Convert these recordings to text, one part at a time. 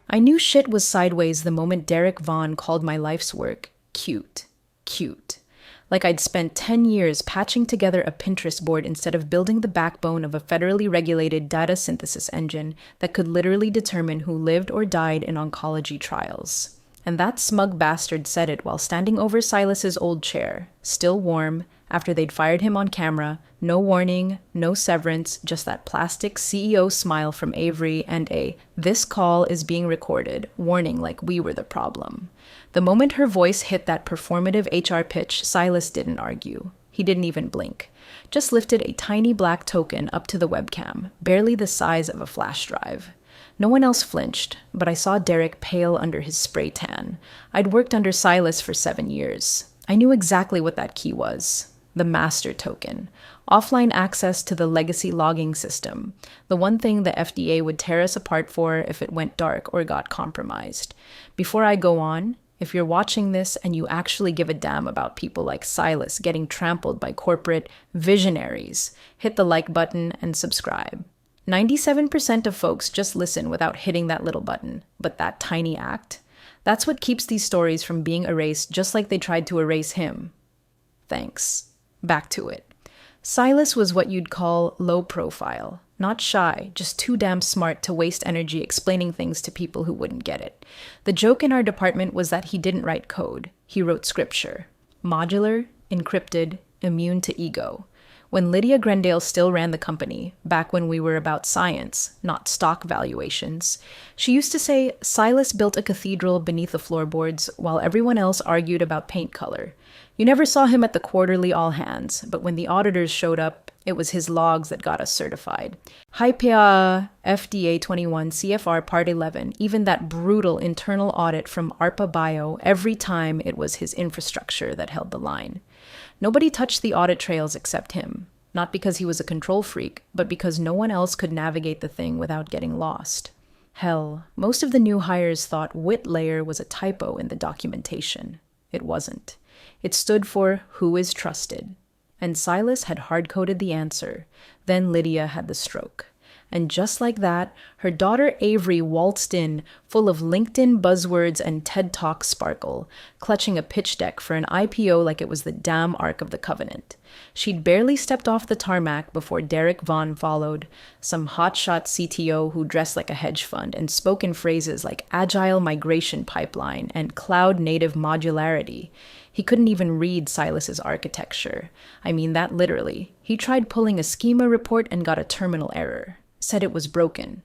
I knew shit was sideways the moment Derek Vaughn called my life's work cute. Cute. Like I'd spent 10 years patching together a Pinterest board instead of building the backbone of a federally regulated data synthesis engine that could literally determine who lived or died in oncology trials. And that smug bastard said it while standing over Silas's old chair, still warm, after they'd fired him on camera, no warning, no severance, just that plastic CEO smile from Avery and a "this call is being recorded" warning like we were the problem. The moment her voice hit that performative HR pitch, Silas didn't argue. He didn't even blink. Just lifted a tiny black token up to the webcam, barely the size of a flash drive. No one else flinched, but I saw Derek pale under his spray tan. I'd worked under Silas for 7 years. I knew exactly what that key was. The master token. Offline access to the legacy logging system. The one thing the FDA would tear us apart for if it went dark or got compromised. Before I go on, if you're watching this and you actually give a damn about people like Silas getting trampled by corporate visionaries, hit the like button and subscribe. 97% of folks just listen without hitting that little button, but that tiny act, that's what keeps these stories from being erased just like they tried to erase him. Thanks. Back to it. Silas was what you'd call low profile. Not shy, just too damn smart to waste energy explaining things to people who wouldn't get it. The joke in our department was that he didn't write code. He wrote scripture. Modular, encrypted, immune to ego. When Lydia Grendale still ran the company, back when we were about science, not stock valuations, she used to say Silas built a cathedral beneath the floorboards while everyone else argued about paint color. You never saw him at the quarterly all hands, but when the auditors showed up, it was his logs that got us certified. HIPAA, FDA 21, CFR Part 11, even that brutal internal audit from ARPA Bio, every time it was his infrastructure that held the line. Nobody touched the audit trails except him, not because he was a control freak, but because no one else could navigate the thing without getting lost. Hell, most of the new hires thought WIT layer was a typo in the documentation. It wasn't. It stood for Who is Trusted. And Silas had hard-coded the answer. Then Lydia had the stroke. And just like that, her daughter Avery waltzed in, full of LinkedIn buzzwords and TED Talk sparkle, clutching a pitch deck for an IPO like it was the damn Ark of the Covenant. She'd barely stepped off the tarmac before Derek Vaughn followed, some hotshot CTO who dressed like a hedge fund and spoke in phrases like agile migration pipeline and cloud-native modularity. He couldn't even read Silas's architecture. I mean that literally. He tried pulling a schema report and got a terminal error. Said it was broken.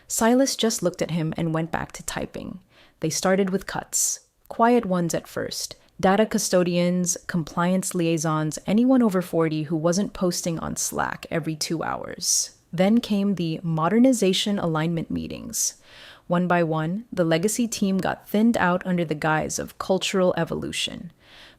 Silas just looked at him and went back to typing. They started with cuts. Quiet ones at first. Data custodians, compliance liaisons, anyone over 40 who wasn't posting on Slack every 2 hours. Then came the modernization alignment meetings. One by one, the legacy team got thinned out under the guise of cultural evolution.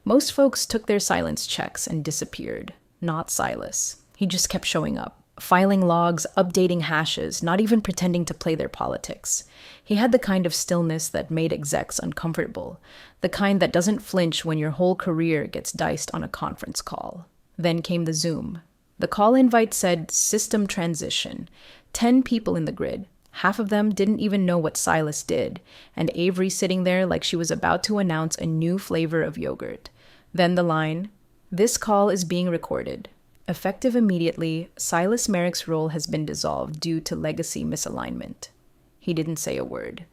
Most folks took their silence checks and disappeared. Not Silas. He just kept showing up. Filing logs, updating hashes, not even pretending to play their politics. He had the kind of stillness that made execs uncomfortable, the kind that doesn't flinch when your whole career gets diced on a conference call. Then came the Zoom. The call invite said system transition. 10 people in the grid. Half of them didn't even know what Silas did, and Avery sitting there like she was about to announce a new flavor of yogurt. Then the line, "This call is being recorded. Effective immediately, Silas Merrick's role has been dissolved due to legacy misalignment." He didn't say a word.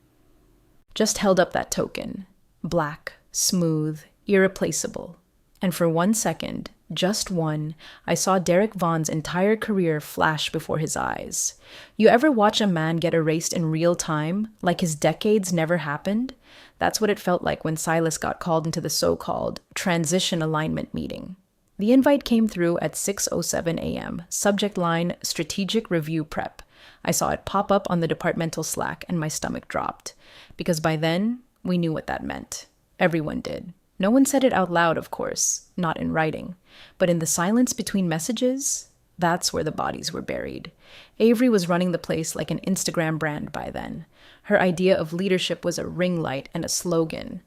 Just held up that token. Black, smooth, irreplaceable. And for 1 second, just one, I saw Derek Vaughn's entire career flash before his eyes. You ever watch a man get erased in real time, like his decades never happened? That's what it felt like when Silas got called into the so-called transition alignment meeting. The invite came through at 6:07 a.m., subject line, Strategic Review Prep. I saw it pop up on the departmental Slack and my stomach dropped. Because by then, we knew what that meant. Everyone did. No one said it out loud, of course, not in writing. But in the silence between messages, that's where the bodies were buried. Avery was running the place like an Instagram brand by then. Her idea of leadership was a ring light and a slogan.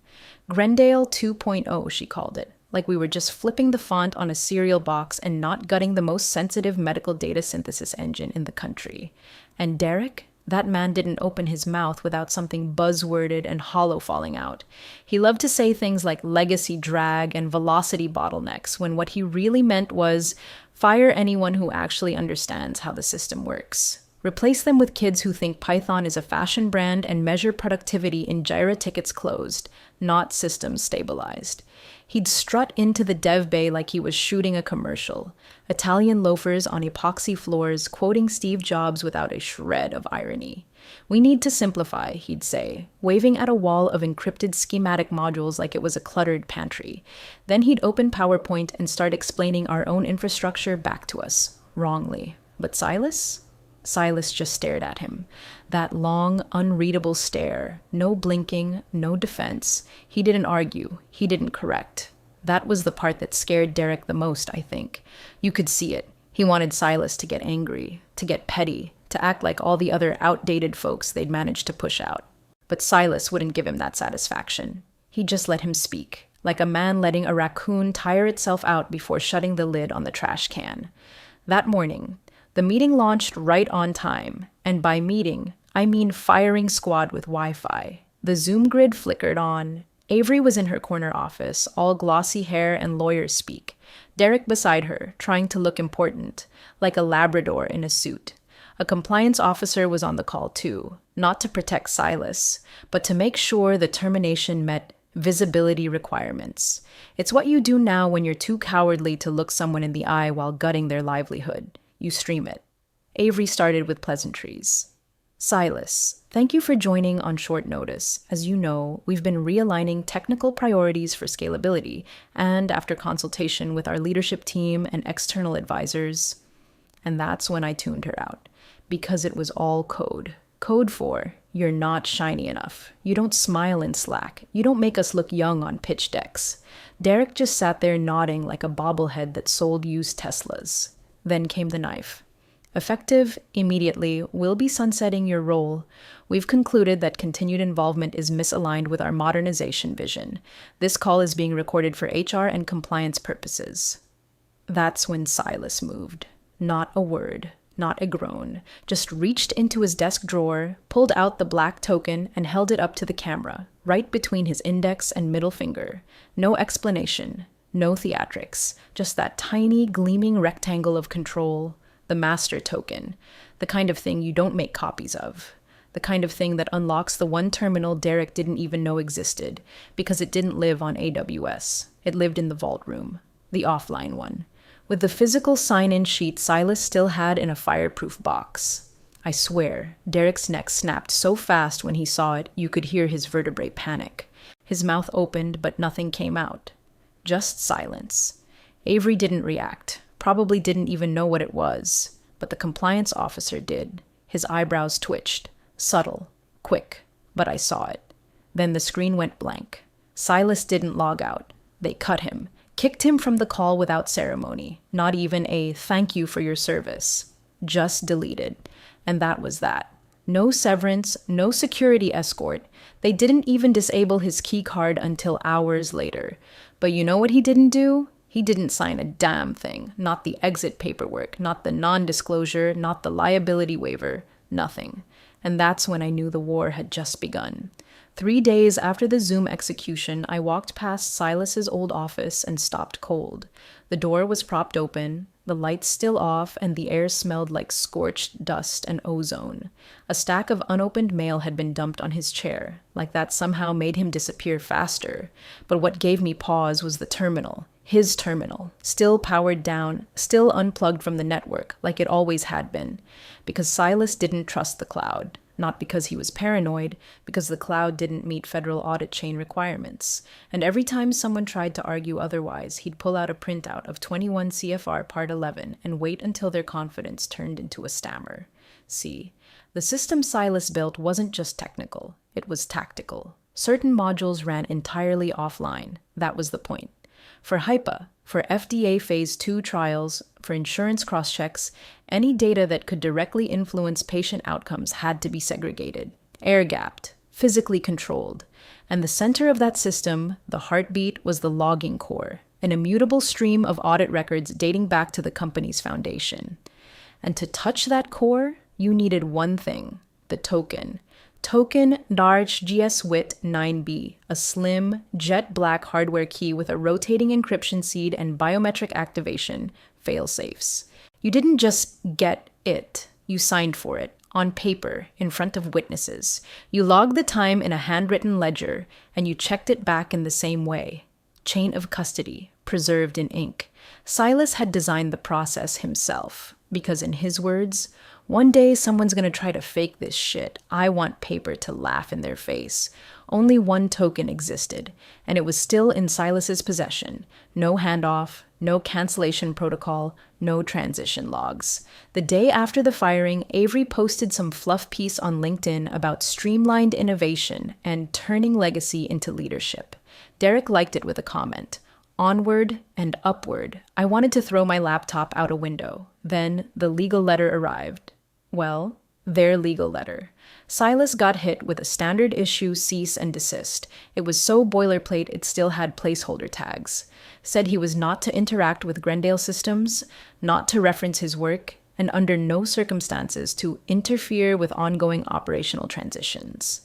Grendale 2.0, she called it. Like we were just flipping the font on a cereal box and not gutting the most sensitive medical data synthesis engine in the country. And Derek? That man didn't open his mouth without something buzzworded and hollow falling out. He loved to say things like legacy drag and velocity bottlenecks, when what he really meant was fire anyone who actually understands how the system works. Replace them with kids who think Python is a fashion brand and measure productivity in Jira tickets closed, not systems stabilized. He'd strut into the dev bay like he was shooting a commercial. Italian loafers on epoxy floors, quoting Steve Jobs without a shred of irony. "We need to simplify," he'd say, waving at a wall of encrypted schematic modules like it was a cluttered pantry. Then he'd open PowerPoint and start explaining our own infrastructure back to us, wrongly. But Silas? Silas just stared at him. That long, unreadable stare. No blinking, no defense. He didn't argue. He didn't correct. That was the part that scared Derek the most, I think. You could see it. He wanted Silas to get angry, to get petty, to act like all the other outdated folks they'd managed to push out. But Silas wouldn't give him that satisfaction. He just let him speak, like a man letting a raccoon tire itself out before shutting the lid on the trash can. That morning, the meeting launched right on time, and by meeting, I mean firing squad with Wi-Fi. The Zoom grid flickered on. Avery was in her corner office, all glossy hair and lawyer speak. Derek beside her, trying to look important, like a Labrador in a suit. A compliance officer was on the call too, not to protect Silas, but to make sure the termination met visibility requirements. It's what you do now when you're too cowardly to look someone in the eye while gutting their livelihood. You stream it. Avery started with pleasantries. "Silas, thank you for joining on short notice. As you know, we've been realigning technical priorities for scalability, and after consultation with our leadership team and external advisors." And that's when I tuned her out, because it was all code. Code for, you're not shiny enough. You don't smile in Slack. You don't make us look young on pitch decks. Derek just sat there nodding like a bobblehead that sold used Teslas. Then came the knife. "Effective immediately, we'll be sunsetting your role. We've concluded that continued involvement is misaligned with our modernization vision. This call is being recorded for HR and compliance purposes." That's when Silas moved. Not a word, not a groan. Just reached into his desk drawer, pulled out the black token, and held it up to the camera, right between his index and middle finger. No explanation. No theatrics, just that tiny, gleaming rectangle of control, the master token, the kind of thing you don't make copies of, the kind of thing that unlocks the one terminal Derek didn't even know existed, because it didn't live on AWS. It lived in the vault room, the offline one, with the physical sign-in sheet Silas still had in a fireproof box. I swear, Derek's neck snapped so fast when he saw it, you could hear his vertebrae panic. His mouth opened, but nothing came out. Just silence. Avery didn't react, probably didn't even know what it was, but the compliance officer did. His eyebrows twitched, subtle, quick, but I saw it. Then the screen went blank. Silas didn't log out. They cut him, kicked him from the call without ceremony, not even a "thank you for your service." Just deleted. And that was that. No severance, no security escort. They didn't even disable his key card until hours later. But you know what he didn't do? He didn't sign a damn thing. Not the exit paperwork, not the non-disclosure, not the liability waiver, nothing. And that's when I knew the war had just begun. 3 days after the Zoom execution, I walked past Silas's old office and stopped cold. The door was propped open, the lights still off, and the air smelled like scorched dust and ozone. A stack of unopened mail had been dumped on his chair, like that somehow made him disappear faster. But what gave me pause was the terminal, his terminal, still powered down, still unplugged from the network, like it always had been. Because Silas didn't trust the cloud. Not because he was paranoid, because the cloud didn't meet federal audit chain requirements. And every time someone tried to argue otherwise, he'd pull out a printout of 21 CFR Part 11 and wait until their confidence turned into a stammer. See, the system Silas built wasn't just technical, it was tactical. Certain modules ran entirely offline. That was the point. For HIPAA, for FDA Phase 2 trials, for insurance cross-checks, any data that could directly influence patient outcomes had to be segregated, air-gapped, physically controlled. And the center of that system, the heartbeat, was the logging core, an immutable stream of audit records dating back to the company's foundation. And to touch that core, you needed one thing, the the token. Token Darch GS-WIT 9B, a slim, jet black hardware key with a rotating encryption seed and biometric activation, fail-safes. You didn't just get it, you signed for it, on paper, in front of witnesses. You logged the time in a handwritten ledger, and you checked it back in the same way. Chain of custody, preserved in ink. Silas had designed the process himself, because in his words, "One day someone's gonna try to fake this shit. I want paper to laugh in their face." Only one token existed, and it was still in Silas's possession. No handoff, no cancellation protocol, no transition logs. The day after the firing, Avery posted some fluff piece on LinkedIn about streamlined innovation and turning legacy into leadership. Derek liked it with a comment. "Onward and upward. I wanted to throw my laptop out a window." Then the legal letter arrived. Well, their legal letter. Silas got hit with a standard issue cease and desist. It was so boilerplate it still had placeholder tags. Said he was not to interact with Grendale systems, not to reference his work, and under no circumstances to interfere with ongoing operational transitions.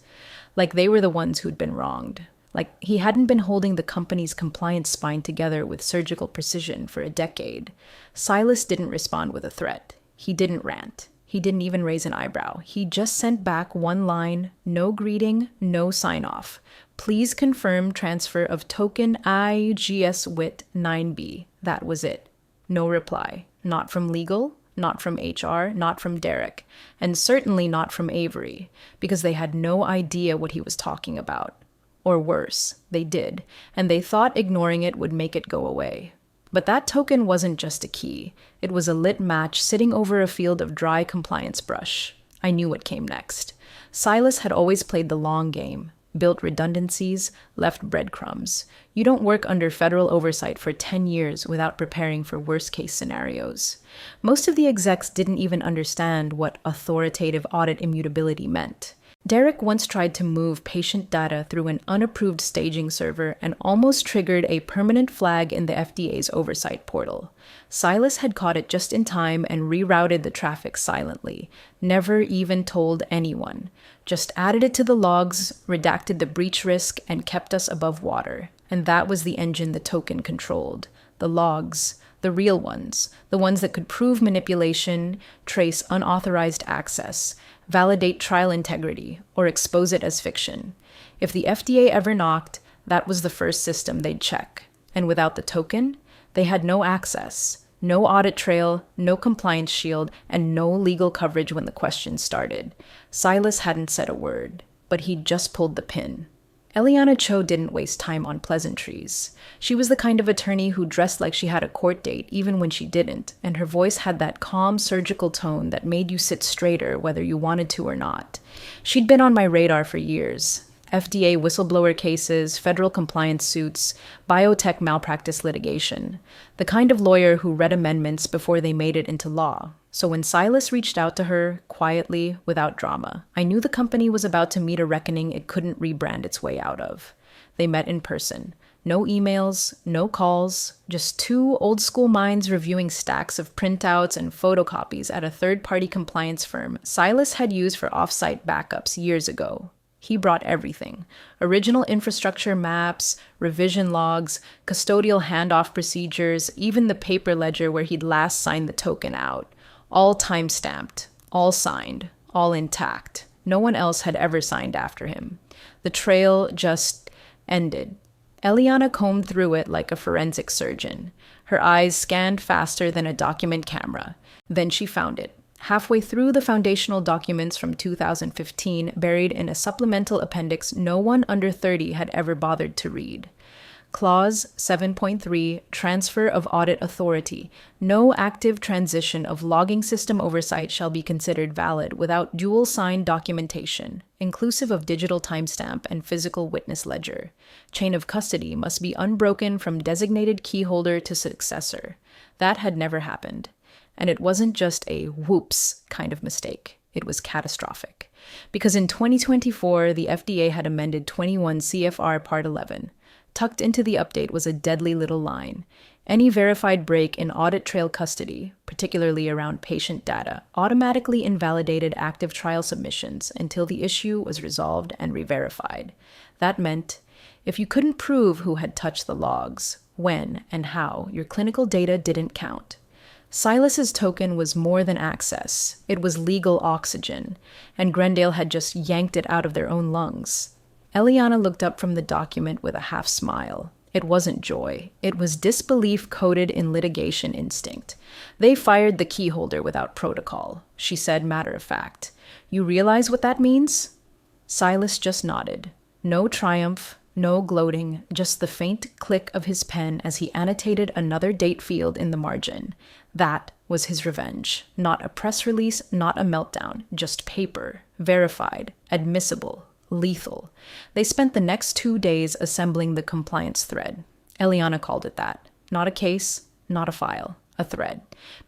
Like they were the ones who'd been wronged. Like he hadn't been holding the company's compliance spine together with surgical precision for a decade. Silas didn't respond with a threat. He didn't rant. He didn't even raise an eyebrow. He just sent back one line, no greeting, no sign-off. "Please confirm transfer of token IGS-WIT 9B. That was it. No reply. Not from legal, not from HR, not from Derek, and certainly not from Avery, because they had no idea what he was talking about. Or worse, they did, and they thought ignoring it would make it go away. But that token wasn't just a key. It was a lit match sitting over a field of dry compliance brush. I knew what came next. Silas had always played the long game, built redundancies, left breadcrumbs. You don't work under federal oversight for 10 years without preparing for worst-case scenarios. Most of the execs didn't even understand what authoritative audit immutability meant. Derek once tried to move patient data through an unapproved staging server and almost triggered a permanent flag in the FDA's oversight portal. Silas had caught it just in time and rerouted the traffic silently, never even told anyone. Just added it to the logs, redacted the breach risk, and kept us above water. And that was the engine the token controlled. The logs. The real ones. The ones that could prove manipulation, trace unauthorized access, validate trial integrity, or expose it as fiction. If the FDA ever knocked, that was the first system they'd check. And without the token, they had no access, no audit trail, no compliance shield, and no legal coverage when the questions started. Silas hadn't said a word, but he'd just pulled the pin. Eliana Cho didn't waste time on pleasantries. She was the kind of attorney who dressed like she had a court date even when she didn't, and her voice had that calm surgical tone that made you sit straighter whether you wanted to or not. She'd been on my radar for years. FDA whistleblower cases, federal compliance suits, biotech malpractice litigation. The kind of lawyer who read amendments before they made it into law. So when Silas reached out to her, quietly, without drama, I knew the company was about to meet a reckoning it couldn't rebrand its way out of. They met in person. No emails, no calls, just two old-school minds reviewing stacks of printouts and photocopies at a third-party compliance firm Silas had used for off-site backups years ago. He brought everything. Original infrastructure maps, revision logs, custodial handoff procedures, even the paper ledger where he'd last signed the token out. All time-stamped, all signed, all intact. No one else had ever signed after him. The trail just ended. Eliana combed through it like a forensic surgeon. Her eyes scanned faster than a document camera. Then she found it. Halfway through the foundational documents from 2015, buried in a supplemental appendix no one under 30 had ever bothered to read. Clause 7.3, Transfer of Audit Authority. No active transition of logging system oversight shall be considered valid without dual-signed documentation, inclusive of digital timestamp and physical witness ledger. Chain of custody must be unbroken from designated keyholder to successor. That had never happened. And it wasn't just a whoops kind of mistake. It was catastrophic. Because in 2024, the FDA had amended 21 CFR Part 11. Tucked into the update was a deadly little line. Any verified break in audit trail custody, particularly around patient data, automatically invalidated active trial submissions until the issue was resolved and re-verified. That meant if you couldn't prove who had touched the logs, when, and how, your clinical data didn't count. Silas's token was more than access. It was legal oxygen, and Grendale had just yanked it out of their own lungs. Eliana looked up from the document with a half smile. It wasn't joy. It was disbelief coded in litigation instinct. They fired the key holder without protocol, she said matter of fact. You realize what that means? Silas just nodded. No triumph, no gloating, just the faint click of his pen as he annotated another date field in the margin. That was his revenge. Not a press release, not a meltdown, just paper, verified, admissible, lethal. They spent the next 2 days assembling the compliance thread. Eliana called it that. Not a case, not a file, a thread.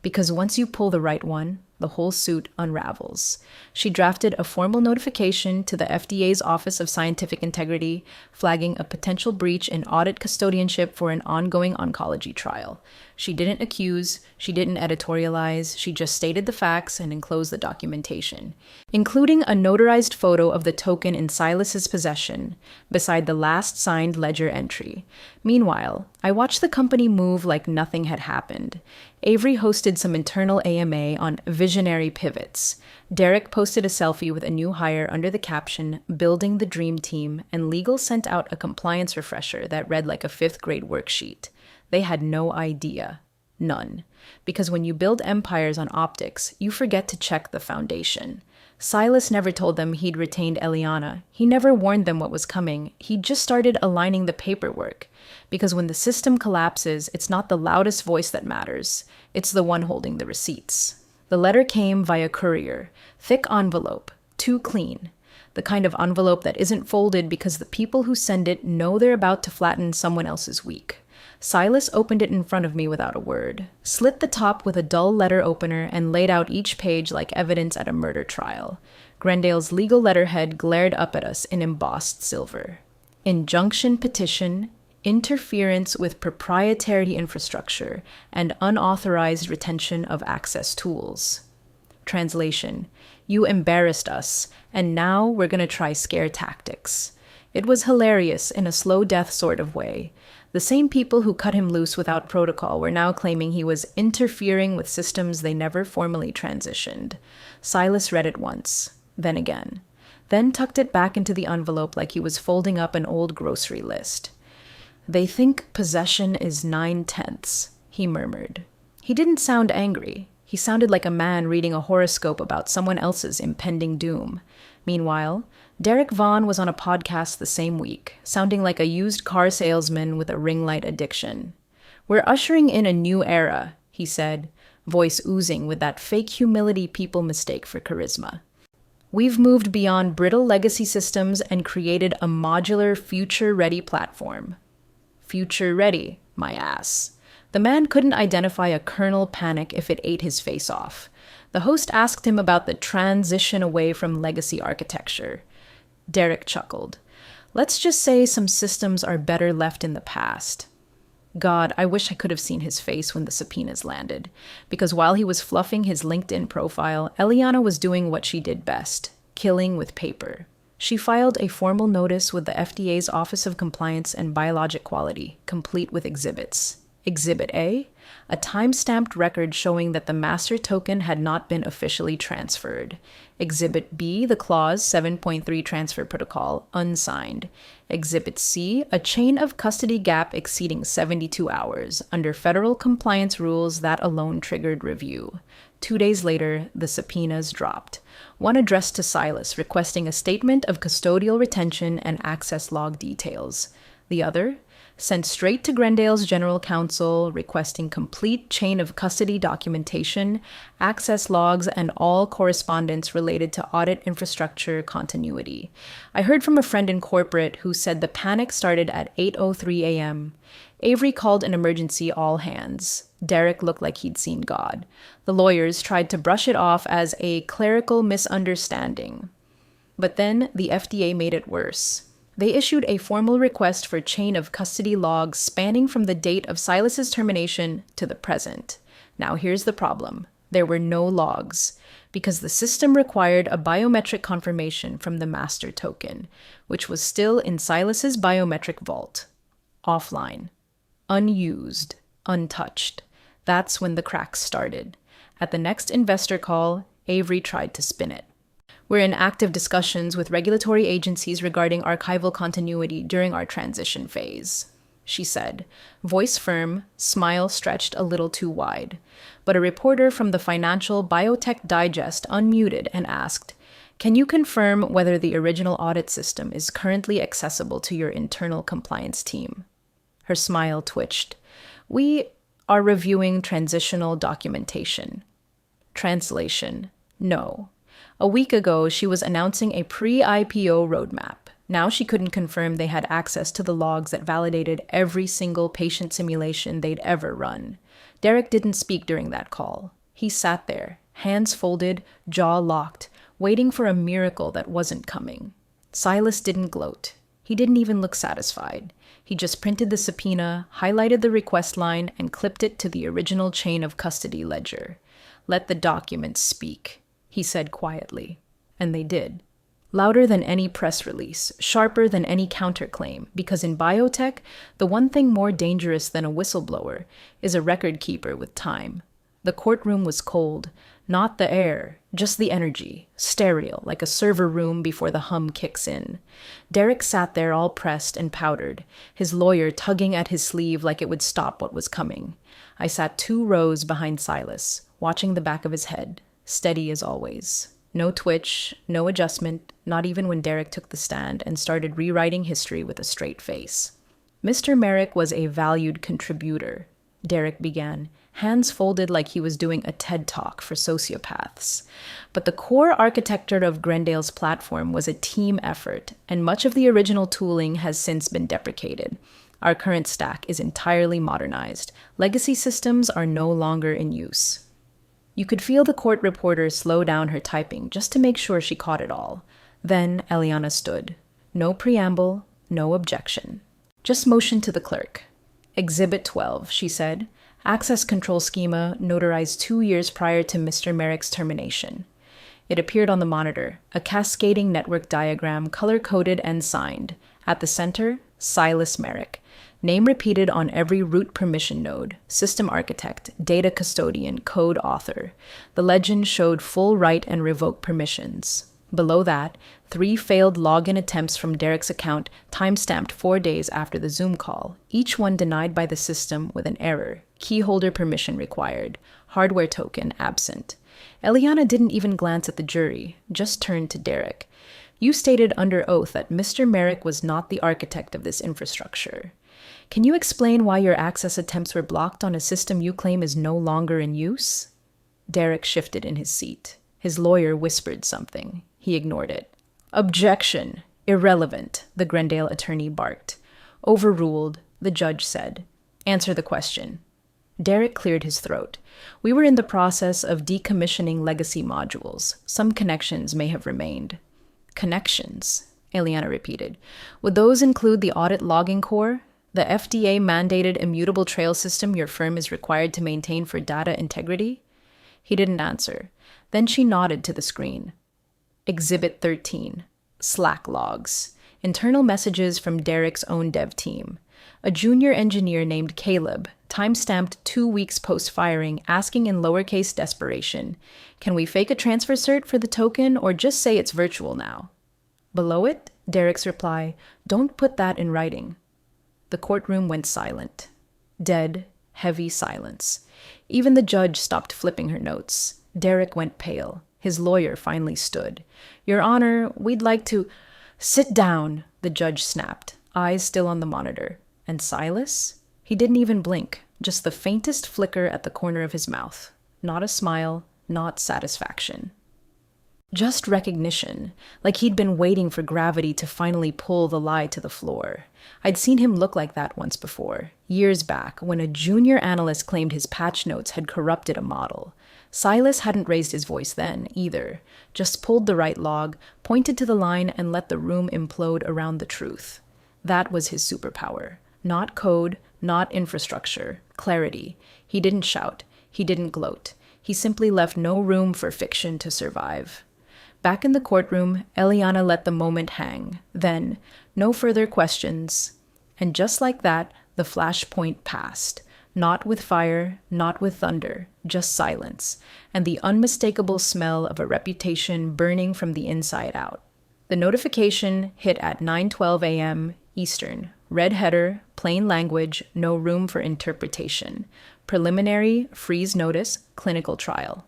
Because once you pull the right one, the whole suit unravels. She drafted a formal notification to the FDA's Office of Scientific Integrity, flagging a potential breach in audit custodianship for an ongoing oncology trial. She didn't accuse, she didn't editorialize, she just stated the facts and enclosed the documentation, including a notarized photo of the token in Silas's possession, beside the last signed ledger entry. Meanwhile, I watched the company move like nothing had happened. Avery hosted some internal AMA on visionary pivots. Derek posted a selfie with a new hire under the caption, Building the Dream Team, and legal sent out a compliance refresher that read like a 5th grade worksheet. They had no idea. None. Because when you build empires on optics, you forget to check the foundation. Silas never told them he'd retained Eliana. He never warned them what was coming. He just started aligning the paperwork. Because when the system collapses, it's not the loudest voice that matters. It's the one holding the receipts. The letter came via courier. Thick envelope. Too clean. The kind of envelope that isn't folded because the people who send it know they're about to flatten someone else's week. Silas opened it in front of me without a word, slit the top with a dull letter opener, and laid out each page like evidence at a murder trial. Grendale's legal letterhead glared up at us in embossed silver. Injunction petition, interference with proprietary infrastructure, and unauthorized retention of access tools. Translation: You embarrassed us, and now we're gonna try scare tactics. It was hilarious in a slow death sort of way. The same people who cut him loose without protocol were now claiming he was interfering with systems they never formally transitioned. Silas read it once, then again, then tucked it back into the envelope like he was folding up an old grocery list. They think possession is 9/10, he murmured. He didn't sound angry. He sounded like a man reading a horoscope about someone else's impending doom. Meanwhile, Derek Vaughn was on a podcast the same week, sounding like a used car salesman with a ring light addiction. We're ushering in a new era, he said, voice oozing with that fake humility people mistake for charisma. We've moved beyond brittle legacy systems and created a modular, future-ready platform. Future-ready, my ass. The man couldn't identify a kernel panic if it ate his face off. The host asked him about the transition away from legacy architecture. Derek chuckled. Let's just say some systems are better left in the past. God, I wish I could have seen his face when the subpoenas landed, because while he was fluffing his LinkedIn profile, Eliana was doing what she did best, killing with paper. She filed a formal notice with the FDA's Office of Compliance and Biologic Quality, complete with exhibits. Exhibit A, a time-stamped record showing that the master token had not been officially transferred. Exhibit B, the clause 7.3 transfer protocol, unsigned. Exhibit C, a chain of custody gap exceeding 72 hours. Under federal compliance rules, that alone triggered review. 2 days later, the subpoenas dropped. One addressed to Silas, requesting a statement of custodial retention and access log details. The other, sent straight to Grendale's general counsel, requesting complete chain of custody documentation, access logs, and all correspondence related to audit infrastructure continuity. I heard from a friend in corporate who said the panic started at 8:03 a.m. Avery called an emergency all hands. Derek looked like he'd seen God. The lawyers tried to brush it off as a clerical misunderstanding. But then the FDA made it worse. They issued a formal request for chain of custody logs spanning from the date of Silas's termination to the present. Now here's the problem. There were no logs, because the system required a biometric confirmation from the master token, which was still in Silas's biometric vault. Offline. Unused. Untouched. That's when the cracks started. At the next investor call, Avery tried to spin it. We're in active discussions with regulatory agencies regarding archival continuity during our transition phase, she said, voice firm, smile stretched a little too wide. But a reporter from the Financial Biotech Digest unmuted and asked, "Can you confirm whether the original audit system is currently accessible to your internal compliance team?" Her smile twitched. "We are reviewing transitional documentation." Translation: no. A week ago, she was announcing a pre-IPO roadmap. Now she couldn't confirm they had access to the logs that validated every single patient simulation they'd ever run. Derek didn't speak during that call. He sat there, hands folded, jaw locked, waiting for a miracle that wasn't coming. Silas didn't gloat. He didn't even look satisfied. He just printed the subpoena, highlighted the request line, and clipped it to the original chain of custody ledger. "Let the documents speak," he said quietly. And they did. Louder than any press release, sharper than any counterclaim, because in biotech, the one thing more dangerous than a whistleblower is a record keeper with time. The courtroom was cold, not the air, just the energy, sterile, like a server room before the hum kicks in. Derek sat there all pressed and powdered, his lawyer tugging at his sleeve like it would stop what was coming. I sat 2 rows behind Silas, watching the back of his head, steady as always. No twitch, no adjustment, not even when Derek took the stand and started rewriting history with a straight face. "Mr. Merrick was a valued contributor," Derek began, hands folded like he was doing a TED Talk for sociopaths. But the core architecture of Grendale's platform was a team effort, and much of the original tooling has since been deprecated. Our current stack is entirely modernized. Legacy systems are no longer in use. You could feel the court reporter slow down her typing just to make sure she caught it all. Then Eliana stood. No preamble, no objection. Just motioned to the clerk. "Exhibit 12, she said. Access control schema notarized 2 years prior to Mr. Merrick's termination. It appeared on the monitor, a cascading network diagram color-coded and signed. At the center, Silas Merrick. Name repeated on every root permission node, system architect, data custodian, code author. The legend showed full write and revoke permissions. Below that, 3 failed login attempts from Derek's account, timestamped 4 days after the Zoom call, each one denied by the system with an error. Keyholder permission required. Hardware token absent. Eliana didn't even glance at the jury, just turned to Derek. "You stated under oath that Mr. Merrick was not the architect of this infrastructure. Can you explain why your access attempts were blocked on a system you claim is no longer in use?" Derek shifted in his seat. His lawyer whispered something. He ignored it. "Objection. Irrelevant," the Grendale attorney barked. "Overruled," the judge said. "Answer the question." Derek cleared his throat. "We were in the process of decommissioning legacy modules. Some connections may have remained." "Connections," Eliana repeated. "Would those include the audit logging core? The FDA-mandated immutable trail system your firm is required to maintain for data integrity?" He didn't answer. Then she nodded to the screen. Exhibit 13. Slack logs. Internal messages from Derek's own dev team. A junior engineer named Caleb, time-stamped 2 weeks post-firing, asking in lowercase desperation, "Can we fake a transfer cert for the token or just say it's virtual now?" Below it, Derek's reply, "Don't put that in writing." The courtroom went silent. Dead, heavy silence. Even the judge stopped flipping her notes. Derek went pale. His lawyer finally stood. "Your Honor, we'd like to—" "Sit down," the judge snapped, eyes still on the monitor. And Silas? He didn't even blink, just the faintest flicker at the corner of his mouth. Not a smile, not satisfaction. Just recognition, like he'd been waiting for gravity to finally pull the lie to the floor. I'd seen him look like that once before, years back, when a junior analyst claimed his patch notes had corrupted a model. Silas hadn't raised his voice then, either, just pulled the right log, pointed to the line, and let the room implode around the truth. That was his superpower. Not code, not infrastructure, clarity. He didn't shout. He didn't gloat. He simply left no room for fiction to survive. Back in the courtroom, Eliana let the moment hang. Then, no further questions. And just like that, the flashpoint passed. Not with fire, not with thunder, just silence, and the unmistakable smell of a reputation burning from the inside out. The notification hit at 9:12 a.m. Eastern. Red header, plain language, no room for interpretation. Preliminary, freeze notice, clinical trial.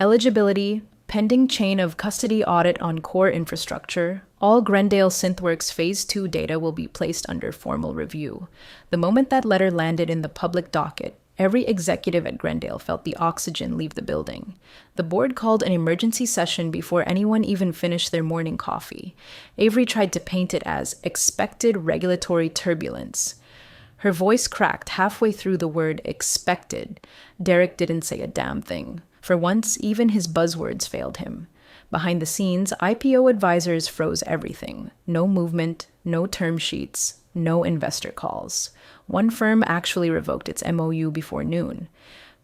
Eligibility, pending chain of custody audit on core infrastructure. All Grendale Synthworks Phase 2 data will be placed under formal review. The moment that letter landed in the public docket, every executive at Grendale felt the oxygen leave the building. The board called an emergency session before anyone even finished their morning coffee. Avery tried to paint it as expected regulatory turbulence. Her voice cracked halfway through the word expected. Derek didn't say a damn thing. For once, even his buzzwords failed him. Behind the scenes, IPO advisors froze everything. No movement, no term sheets, no investor calls. One firm actually revoked its MOU before noon.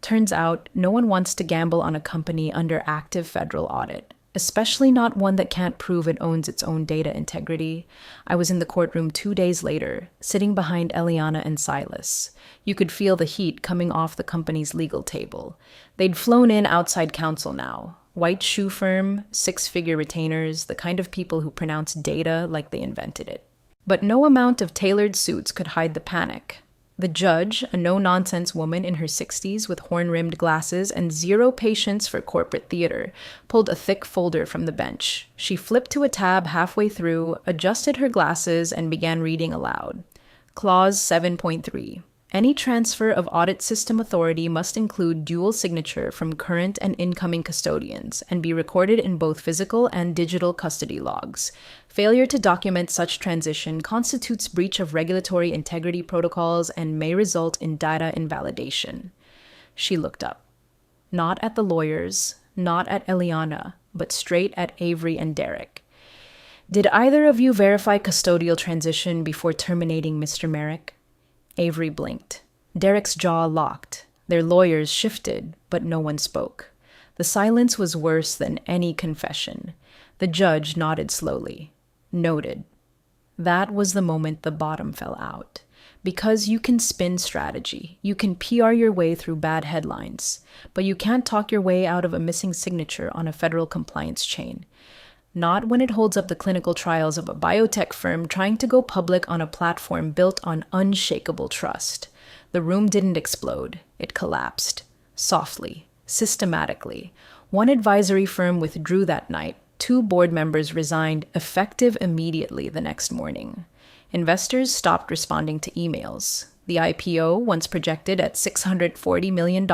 Turns out, no one wants to gamble on a company under active federal audit, especially not one that can't prove it owns its own data integrity. I was in the courtroom 2 days later, sitting behind Eliana and Silas. You could feel the heat coming off the company's legal table. They'd flown in outside counsel now. White shoe firm, 6-figure retainers, the kind of people who pronounce data like they invented it. But no amount of tailored suits could hide the panic. The judge, a no-nonsense woman in her 60s with horn-rimmed glasses and zero patience for corporate theater, pulled a thick folder from the bench. She flipped to a tab halfway through, adjusted her glasses, and began reading aloud. Clause 7.3. Any transfer of audit system authority must include dual signature from current and incoming custodians and be recorded in both physical and digital custody logs. Failure to document such transition constitutes breach of regulatory integrity protocols and may result in data invalidation. She looked up. Not at the lawyers, not at Eliana, but straight at Avery and Derek. Did either of you verify custodial transition before terminating Mr. Merrick? Avery blinked. Derek's jaw locked. Their lawyers shifted, but no one spoke. The silence was worse than any confession. The judge nodded slowly. Noted. That was the moment the bottom fell out. Because you can spin strategy, you can PR your way through bad headlines, but you can't talk your way out of a missing signature on a federal compliance chain. Not when it holds up the clinical trials of a biotech firm trying to go public on a platform built on unshakable trust. The room didn't explode. It collapsed. Softly. Systematically. One advisory firm withdrew that night. 2 board members resigned, effective immediately the next morning. Investors stopped responding to emails. The IPO, once projected at $640 million,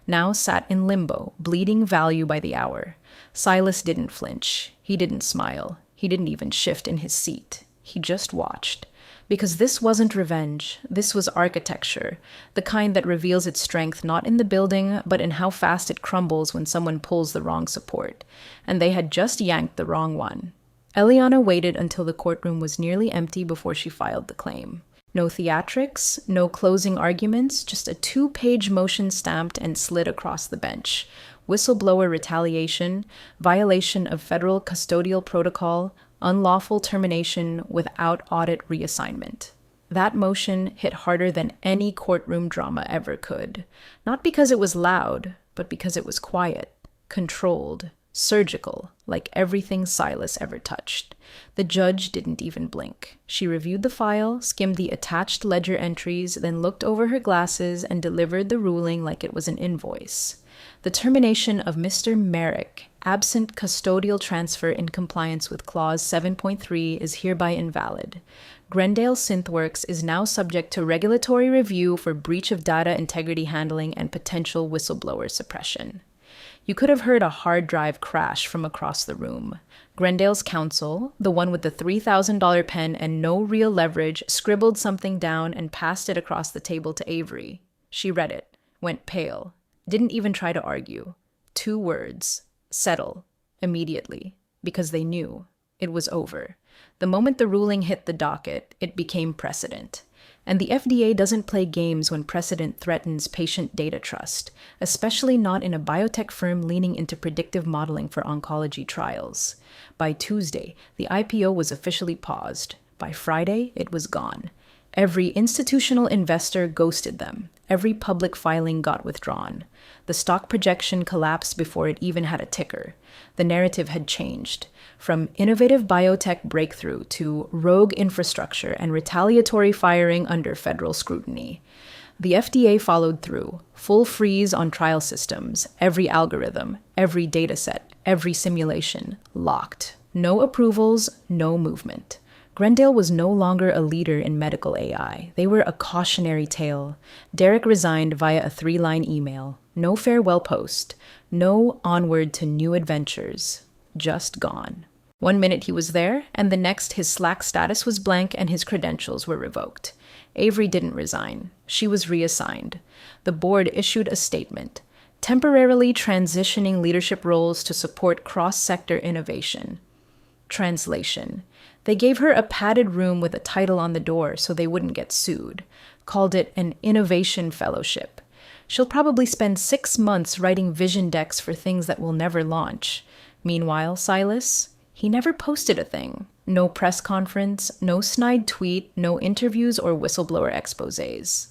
now sat in limbo, bleeding value by the hour. Silas didn't flinch. He didn't smile. He didn't even shift in his seat. He just watched. Because this wasn't revenge. This was architecture, the kind that reveals its strength not in the building, but in how fast it crumbles when someone pulls the wrong support. And they had just yanked the wrong one. Eliana waited until the courtroom was nearly empty before she filed the claim. No theatrics, no closing arguments, just a 2-page motion stamped and slid across the bench. Whistleblower retaliation, violation of federal custodial protocol, unlawful termination without audit reassignment. That motion hit harder than any courtroom drama ever could. Not because it was loud, but because it was quiet, controlled, surgical, like everything Silas ever touched. The judge didn't even blink. She reviewed the file, skimmed the attached ledger entries, then looked over her glasses and delivered the ruling like it was an invoice. The termination of Mr. Merrick, absent custodial transfer in compliance with Clause 7.3, is hereby invalid. Grendale Synthworks is now subject to regulatory review for breach of data integrity handling and potential whistleblower suppression. You could have heard a hard drive crash from across the room. Grendale's counsel, the one with the $3,000 pen and no real leverage, scribbled something down and passed it across the table to Avery. She read it, went pale, Didn't even try to argue. 2 words. Settle. Immediately. Because they knew. It was over. The moment the ruling hit the docket, it became precedent. And the FDA doesn't play games when precedent threatens patient data trust, especially not in a biotech firm leaning into predictive modeling for oncology trials. By Tuesday, the IPO was officially paused. By Friday, it was gone. Every institutional investor ghosted them. Every public filing got withdrawn. The stock projection collapsed before it even had a ticker. The narrative had changed. From innovative biotech breakthrough to rogue infrastructure and retaliatory firing under federal scrutiny. The FDA followed through. Full freeze on trial systems, every algorithm, every dataset, every simulation, locked. No approvals, no movement. Grendale was no longer a leader in medical AI. They were a cautionary tale. Derek resigned via a 3-line email. No farewell post. No onward to new adventures. Just gone. 1 minute he was there, and the next his Slack status was blank and his credentials were revoked. Avery didn't resign. She was reassigned. The board issued a statement, temporarily transitioning leadership roles to support cross-sector innovation. Translation. They gave her a padded room with a title on the door so they wouldn't get sued. Called it an innovation fellowship. She'll probably spend 6 months writing vision decks for things that will never launch. Meanwhile, Silas, he never posted a thing. No press conference, no snide tweet, no interviews or whistleblower exposés.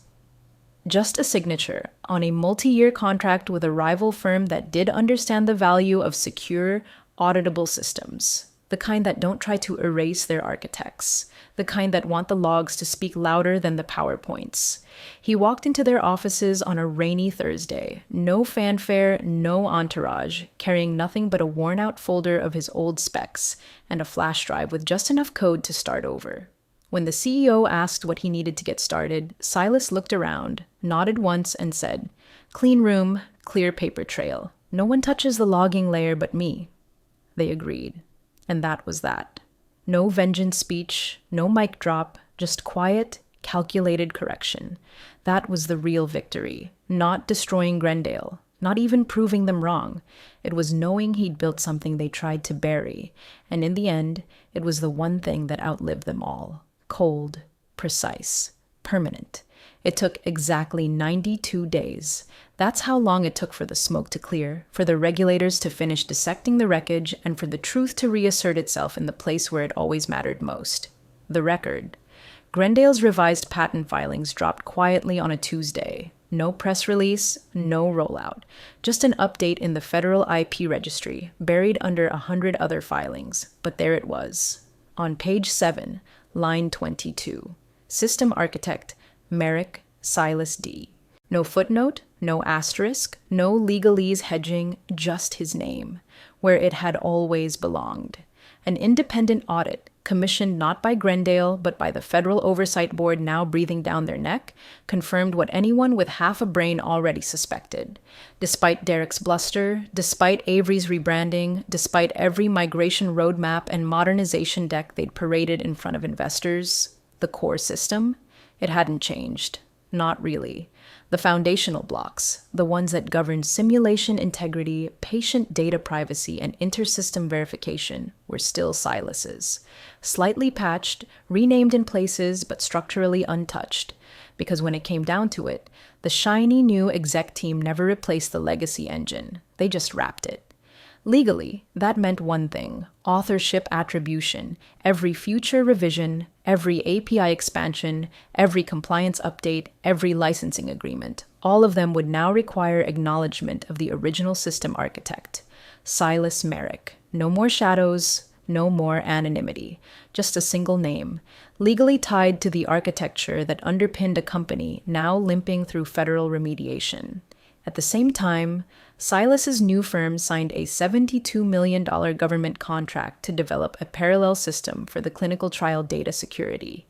Just a signature on a multi-year contract with a rival firm that did understand the value of secure, auditable systems. The kind that don't try to erase their architects. The kind that want the logs to speak louder than the PowerPoints. He walked into their offices on a rainy Thursday. No fanfare, no entourage, carrying nothing but a worn-out folder of his old specs and a flash drive with just enough code to start over. When the CEO asked what he needed to get started, Silas looked around, nodded once, and said, "Clean room, clear paper trail. No one touches the logging layer but me." They agreed. And that was that. No vengeance speech, no mic drop, just quiet, calculated correction. That was the real victory. Not destroying Grendale, not even proving them wrong. It was knowing he'd built something they tried to bury. And in the end, it was the one thing that outlived them all. Cold, precise, permanent. It took exactly 92 days. That's how long it took for the smoke to clear, for the regulators to finish dissecting the wreckage, and for the truth to reassert itself in the place where it always mattered most. The record. Grendale's revised patent filings dropped quietly on a Tuesday. No press release, no rollout. Just an update in the federal IP registry, buried under 100 other filings. But there it was. On page 7, line 22. System architect, Merrick Silas D. No footnote, no asterisk, no legalese hedging, just his name, where it had always belonged. An independent audit, commissioned not by Grendale, but by the Federal Oversight Board now breathing down their neck, confirmed what anyone with half a brain already suspected. Despite Derek's bluster, despite Avery's rebranding, despite every migration roadmap and modernization deck they'd paraded in front of investors, the core system, it hadn't changed. Not really. The foundational blocks, the ones that govern simulation integrity, patient data privacy, and intersystem verification, were still Silas's. Slightly patched, renamed in places, but structurally untouched. Because when it came down to it, the shiny new exec team never replaced the legacy engine. They just wrapped it. Legally, that meant one thing: authorship attribution. Every future revision, every API expansion, every compliance update, every licensing agreement, all of them would now require acknowledgement of the original system architect, Silas Merrick. No more shadows, no more anonymity, just a single name, legally tied to the architecture that underpinned a company now limping through federal remediation. At the same time, Silas's new firm signed a $72 million government contract to develop a parallel system for the clinical trial data security.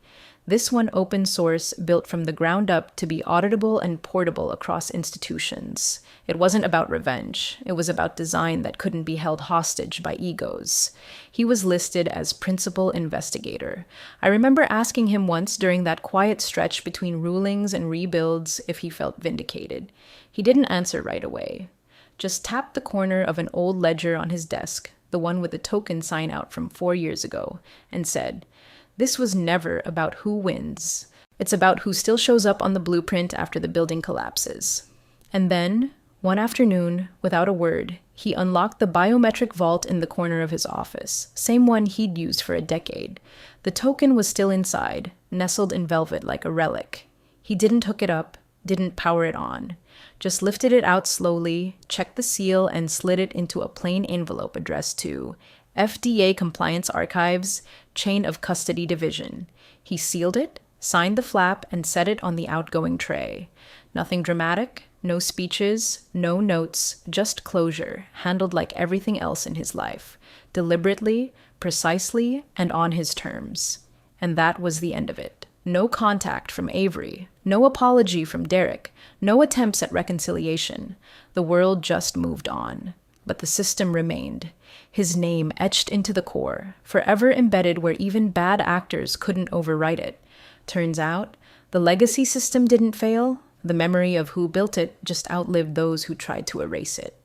This one open source, built from the ground up to be auditable and portable across institutions. It wasn't about revenge. It was about design that couldn't be held hostage by egos. He was listed as principal investigator. I remember asking him once during that quiet stretch between rulings and rebuilds if he felt vindicated. He didn't answer right away. Just tapped the corner of an old ledger on his desk, the one with the token sign out from 4 years ago, and said, "This was never about who wins. It's about who still shows up on the blueprint after the building collapses." And then, one afternoon, without a word, he unlocked the biometric vault in the corner of his office, same one he'd used for a decade. The token was still inside, nestled in velvet like a relic. He didn't hook it up, didn't power it on. Just lifted it out slowly, checked the seal, and slid it into a plain envelope addressed to FDA Compliance Archives, Chain of Custody Division. He sealed it, signed the flap, and set it on the outgoing tray. Nothing dramatic, no speeches, no notes, just closure, handled like everything else in his life, deliberately, precisely, and on his terms. And that was the end of it. No contact from Avery, no apology from Derek, no attempts at reconciliation. The world just moved on. But the system remained. His name etched into the core, forever embedded where even bad actors couldn't overwrite it. Turns out, the legacy system didn't fail. The memory of who built it just outlived those who tried to erase it.